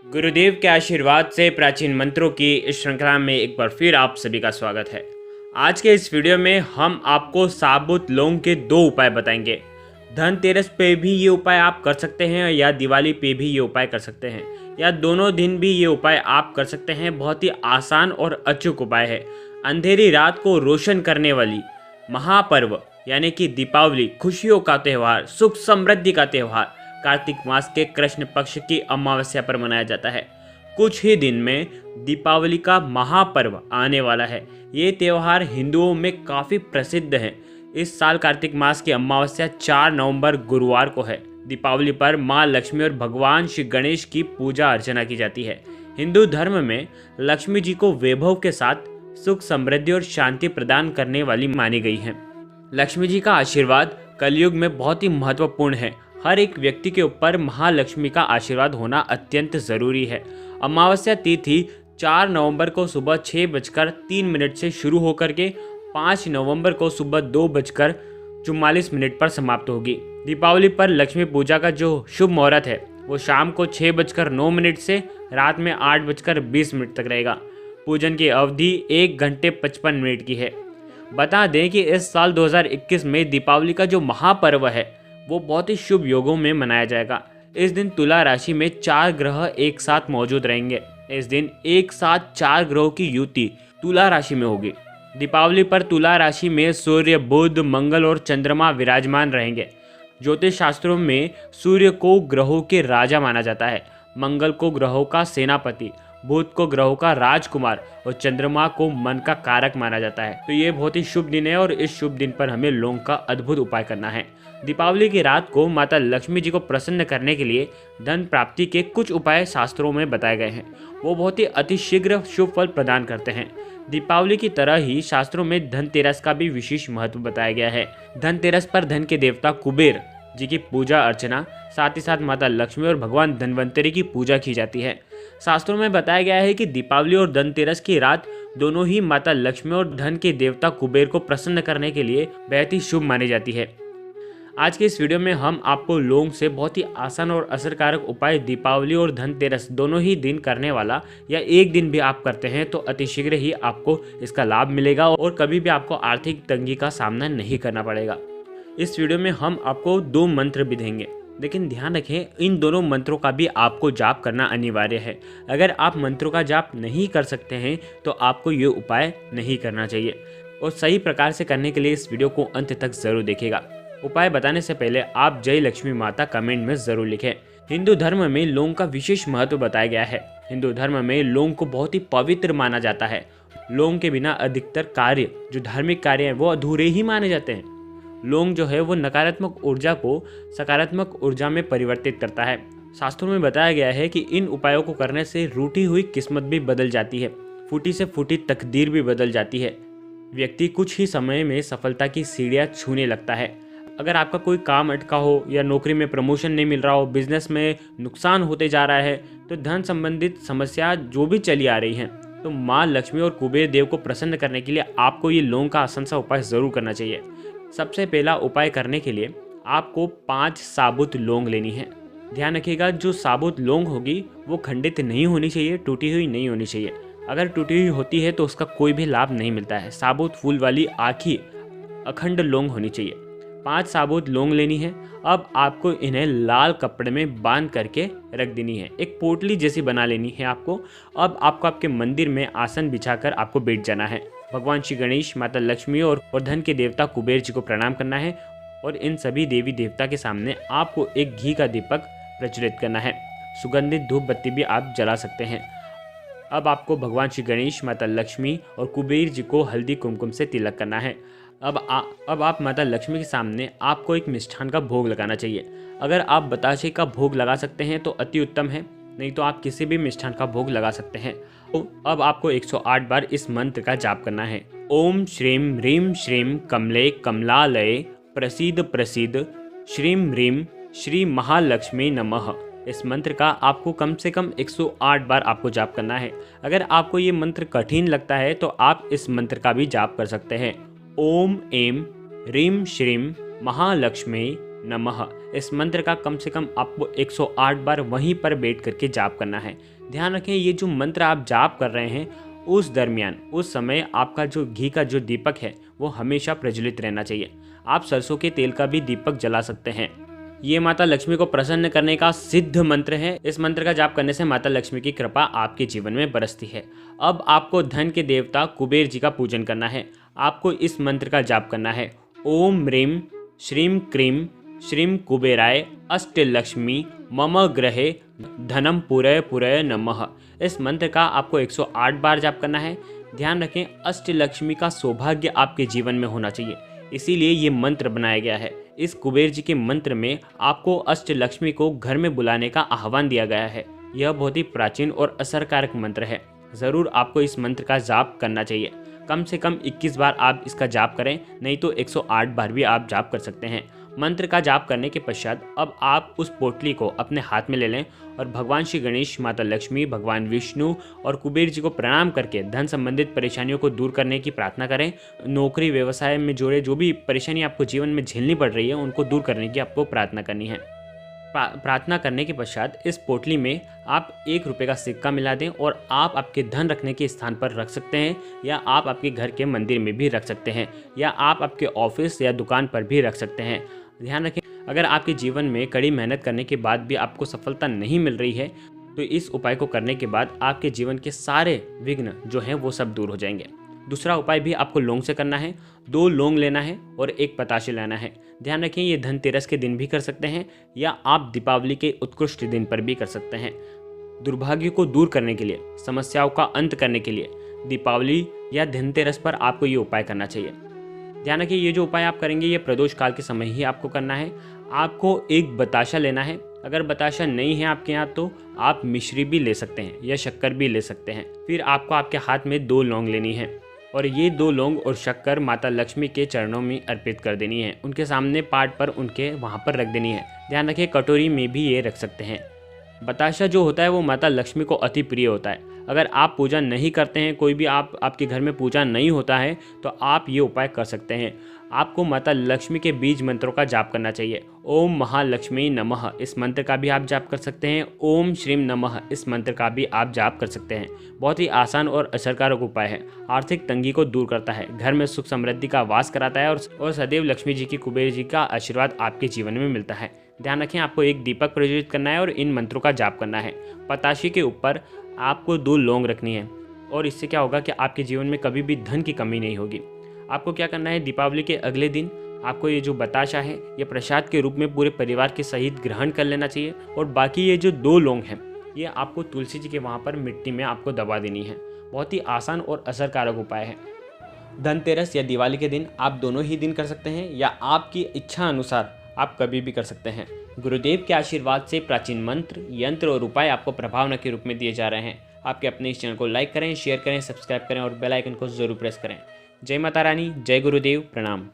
गुरुदेव के आशीर्वाद से प्राचीन मंत्रों की इस श्रृंखला में एक बार फिर आप सभी का स्वागत है। आज के इस वीडियो में हम आपको साबुत लौंग के 2 उपाय बताएंगे। धनतेरस पे भी ये उपाय आप कर सकते हैं या दिवाली पे भी ये उपाय कर सकते हैं या दोनों दिन भी ये उपाय आप कर सकते हैं। बहुत ही आसान और अचूक उपाय है। अंधेरी रात को रोशन करने वाली महापर्व यानी कि दीपावली, खुशियों का त्यौहार, सुख समृद्धि का त्यौहार कार्तिक मास के कृष्ण पक्ष की अमावस्या पर मनाया जाता है। कुछ ही दिन में दीपावली का महापर्व आने वाला है। ये त्यौहार हिंदुओं में काफ़ी प्रसिद्ध है। इस साल कार्तिक मास की अमावस्या 4 नवंबर गुरुवार को है। दीपावली पर माँ लक्ष्मी और भगवान श्री गणेश की पूजा अर्चना की जाती है। हिंदू धर्म में लक्ष्मी जी को वैभव के साथ सुख समृद्धि और शांति प्रदान करने वाली मानी गई है। लक्ष्मी जी का आशीर्वाद कलयुग में बहुत ही महत्वपूर्ण है। हर एक व्यक्ति के ऊपर महालक्ष्मी का आशीर्वाद होना अत्यंत ज़रूरी है। अमावस्या तिथि 4 नवंबर को सुबह 6:03 से शुरू होकर के 5 नवंबर को सुबह 2:44 पर समाप्त होगी। दीपावली पर लक्ष्मी पूजा का जो शुभ मुहूर्त है वो शाम को 6:09 से रात में 8:20 तक रहेगा। पूजन की अवधि 1 घंटे 55 मिनट की है। बता दें कि इस साल 2021 में दीपावली का जो महापर्व है वो बहुत ही शुभ योगों में मनाया जाएगा। इस दिन तुला राशि में 4 ग्रह एक साथ मौजूद रहेंगे। इस दिन एक साथ 4 ग्रहों की युति तुला राशि में होगी। दीपावली पर तुला राशि में सूर्य, बुध, मंगल और चंद्रमा विराजमान रहेंगे। ज्योतिष शास्त्रों में सूर्य को ग्रहों के राजा माना जाता है, मंगल को ग्रहों का सेनापति, बुध को ग्रहों का राजकुमार और चंद्रमा को मन का कारक माना जाता है। तो ये बहुत ही शुभ दिन है और इस शुभ दिन पर हमें लौंग का अद्भुत उपाय करना है। दीपावली की रात को माता लक्ष्मी जी को प्रसन्न करने के लिए धन प्राप्ति के कुछ उपाय शास्त्रों में बताए गए हैं। वो बहुत ही अतिशीघ्र शुभ फल प्रदान करते हैं। दीपावली की तरह ही शास्त्रों में धनतेरस का भी विशेष महत्व बताया गया है। धनतेरस पर धन के देवता कुबेर जी की पूजा अर्चना, साथ ही साथ माता लक्ष्मी और भगवान धन्वंतरी की पूजा की जाती है। शास्त्रों में बताया गया है कि दीपावली और धनतेरस की रात दोनों ही माता लक्ष्मी और धन के देवता कुबेर को प्रसन्न करने के लिए बेहद ही शुभ मानी जाती है। आज के इस वीडियो में हम आपको लौंग से बहुत ही आसान और असरकारक उपाय दीपावली और धनतेरस दोनों ही दिन करने वाला या एक दिन भी आप करते हैं तो अतिशीघ्र ही आपको इसका लाभ मिलेगा और कभी भी आपको आर्थिक तंगी का सामना नहीं करना पड़ेगा। इस वीडियो में हम आपको 2 मंत्र भी देंगे, लेकिन ध्यान रखें इन दोनों मंत्रों का भी आपको जाप करना अनिवार्य है। अगर आप मंत्रों का जाप नहीं कर सकते हैं तो आपको ये उपाय नहीं करना चाहिए और सही प्रकार से करने के लिए इस वीडियो को अंत तक जरूर देखिएगा। उपाय बताने से पहले आप जय लक्ष्मी माता कमेंट में जरूर लिखें। हिंदू धर्म में लौंग का विशेष महत्व बताया गया है। हिंदू धर्म में लौंग को बहुत ही पवित्र माना जाता है। लौंग के बिना अधिकतर कार्य जो धार्मिक कार्य हैं वो अधूरे ही माने जाते हैं। लौंग जो है वो नकारात्मक ऊर्जा को सकारात्मक ऊर्जा में परिवर्तित करता है। शास्त्रों में बताया गया है कि इन उपायों को करने से रूठी हुई किस्मत भी बदल जाती है, फूटी से फूटी तकदीर भी बदल जाती है। व्यक्ति कुछ ही समय में सफलता की सीढ़ियाँ छूने लगता है। अगर आपका कोई काम अटका हो या नौकरी में प्रमोशन नहीं मिल रहा हो, बिजनेस में नुकसान होते जा रहा है, तो धन संबंधित समस्या जो भी चली आ रही हैं, तो माँ लक्ष्मी और कुबेर देव को प्रसन्न करने के लिए आपको ये लौंग का आसान सा उपाय ज़रूर करना चाहिए। सबसे पहला उपाय करने के लिए आपको 5 साबुत लौंग लेनी है। ध्यान रखिएगा जो साबुत लौंग होगी वो खंडित नहीं होनी चाहिए, टूटी हुई नहीं होनी चाहिए। अगर टूटी हुई होती है तो उसका कोई भी लाभ नहीं मिलता है। साबुत फूल वाली आखी अखंड लौंग होनी चाहिए। 5 साबुत लौंग लेनी है। अब आपको इन्हें लाल कपड़े में बांध करके रख देनी है। एक पोटली जैसी बना लेनी है आपको। अब आपको आपके मंदिर में आसन बिछाकर आपको बैठ जाना है। भगवान श्री गणेश, माता लक्ष्मी और धन के देवता कुबेर जी को प्रणाम करना है और इन सभी देवी देवता के सामने आपको एक घी का दीपक प्रज्वलित करना है। सुगंधित धूप बत्ती भी आप जला सकते हैं। अब आपको भगवान श्री गणेश, माता लक्ष्मी और कुबेर जी को हल्दी कुमकुम से तिलक करना है। अब आप माता लक्ष्मी के सामने आपको एक मिष्ठान का भोग लगाना चाहिए। अगर आप बताशे का भोग लगा सकते हैं तो अति उत्तम है, नहीं तो आप किसी भी मिष्ठान का भोग लगा सकते हैं। तो अब आपको 108 बार इस मंत्र का जाप करना है। ओम श्रीम ह्रीम श्रीम कमले कमलालये प्रसीद प्रसीद श्रीम ह्रीम श्री महालक्ष्मी नमः। इस मंत्र का आपको कम से कम 108 बार आपको जाप करना है। अगर आपको ये मंत्र कठिन लगता है तो आप इस मंत्र का भी जाप कर सकते हैं। ओम एम ह्रीम श्रीम महालक्ष्मी नमः इस मंत्र का कम से कम आपको 108 बार वहीं पर बैठ करके जाप करना है। ध्यान रखें, ये जो मंत्र आप जाप कर रहे हैं उस दरमियान, उस समय आपका जो घी का जो दीपक है वो हमेशा प्रज्वलित रहना चाहिए। आप सरसों के तेल का भी दीपक जला सकते हैं। ये माता लक्ष्मी को प्रसन्न करने का सिद्ध मंत्र है। इस मंत्र का जाप करने से माता लक्ष्मी की कृपा आपके जीवन में बरसती है। अब आपको धन के देवता कुबेर जी का पूजन करना है। आपको इस मंत्र का जाप करना है। ओम ह्रीं श्रीं क्रीं श्रीं कुबेराय अष्टलक्ष्मी मम ग्रहे धनम पुरय पुरय नमः। इस मंत्र का आपको 108 बार जाप करना है। ध्यान रखें, अष्टलक्ष्मी का सौभाग्य आपके जीवन में होना चाहिए, इसीलिए ये मंत्र बनाया गया है। इस कुबेर जी के मंत्र में आपको अष्टलक्ष्मी को घर में बुलाने का आह्वान दिया गया है। यह बहुत ही प्राचीन और असरकारक मंत्र है। ज़रूर आपको इस मंत्र का जाप करना चाहिए। कम से कम 21 बार आप इसका जाप करें, नहीं तो 108 बार भी आप जाप कर सकते हैं। मंत्र का जाप करने के पश्चात अब आप उस पोटली को अपने हाथ में ले लें और भगवान श्री गणेश, माता लक्ष्मी, भगवान विष्णु और कुबेर जी को प्रणाम करके धन संबंधित परेशानियों को दूर करने की प्रार्थना करें। नौकरी व्यवसाय में जुड़े जो भी परेशानी आपको जीवन में झेलनी पड़ रही है उनको दूर करने की आपको प्रार्थना करनी है। प्रार्थना करने के पश्चात इस पोटली में आप 1 रुपये का सिक्का मिला दें और आप आपके धन रखने के स्थान पर रख सकते हैं, या आप आपके घर के मंदिर में भी रख सकते हैं, या आप आपके ऑफिस या दुकान पर भी रख सकते हैं। ध्यान रखें, अगर आपके जीवन में कड़ी मेहनत करने के बाद भी आपको सफलता नहीं मिल रही है तो इस उपाय को करने के बाद आपके जीवन के सारे विघ्न जो हैं वो सब दूर हो जाएंगे। दूसरा उपाय भी आपको लौंग से करना है। 2 लौंग लेना है और 1 बताशे लेना है। ध्यान रखें, ये धनतेरस के दिन भी कर सकते हैं या आप दीपावली के उत्कृष्ट दिन पर भी कर सकते हैं। दुर्भाग्य को दूर करने के लिए, समस्याओं का अंत करने के लिए दीपावली या धनतेरस पर आपको ये उपाय करना चाहिए। ध्यान रखिए, ये जो उपाय आप करेंगे ये प्रदोष काल के समय ही आपको करना है। आपको 1 बताशा लेना है। अगर बताशा नहीं है आपके यहाँ तो आप मिश्री भी ले सकते हैं या शक्कर भी ले सकते हैं। फिर आपको आपके हाथ में 2 लौंग लेनी है और ये 2 लौंग और शक्कर माता लक्ष्मी के चरणों में अर्पित कर देनी है। उनके सामने पाठ पर उनके वहाँ पर रख देनी है। ध्यान रखिए, कटोरी में भी ये रख सकते हैं। बताशा जो होता है वो माता लक्ष्मी को अति प्रिय होता है। अगर आप पूजा नहीं करते हैं, कोई भी आपके घर में पूजा नहीं होता है तो आप ये उपाय कर सकते हैं। आपको माता लक्ष्मी के बीज मंत्रों का जाप करना चाहिए। ओम महालक्ष्मी नमः इस मंत्र का भी आप जाप कर सकते हैं। ओम श्रीं नमः इस मंत्र का भी आप जाप कर सकते हैं। बहुत ही आसान और असरकारक उपाय है। आर्थिक तंगी को दूर करता है, घर में सुख समृद्धि का वास कराता है और सदैव लक्ष्मी जी की, कुबेर जी का आशीर्वाद आपके जीवन में मिलता है। ध्यान रखें, आपको 1 दीपक प्रज्वलित करना है और इन मंत्रों का जाप करना है। पताशे के ऊपर आपको 2 लौंग रखनी है और इससे क्या होगा कि आपके जीवन में कभी भी धन की कमी नहीं होगी। आपको क्या करना है, दीपावली के अगले दिन आपको ये जो बताशा है ये प्रसाद के रूप में पूरे परिवार के सहित ग्रहण कर लेना चाहिए और बाकी ये जो 2 लौंग हैं ये आपको तुलसी जी के वहाँ पर मिट्टी में आपको दबा देनी है। बहुत ही आसान और असरकारक उपाय है। धनतेरस या दिवाली के दिन आप दोनों ही दिन कर सकते हैं या आपकी इच्छा अनुसार आप कभी भी कर सकते हैं। गुरुदेव के आशीर्वाद से प्राचीन मंत्र, यंत्र और उपाय आपको प्रभावना के रूप में दिए जा रहे हैं। आपके अपने इस चैनल को लाइक करें, शेयर करें, सब्सक्राइब करें और बेल आइकन को जरूर प्रेस करें। जय माता रानी, जय गुरुदेव, प्रणाम।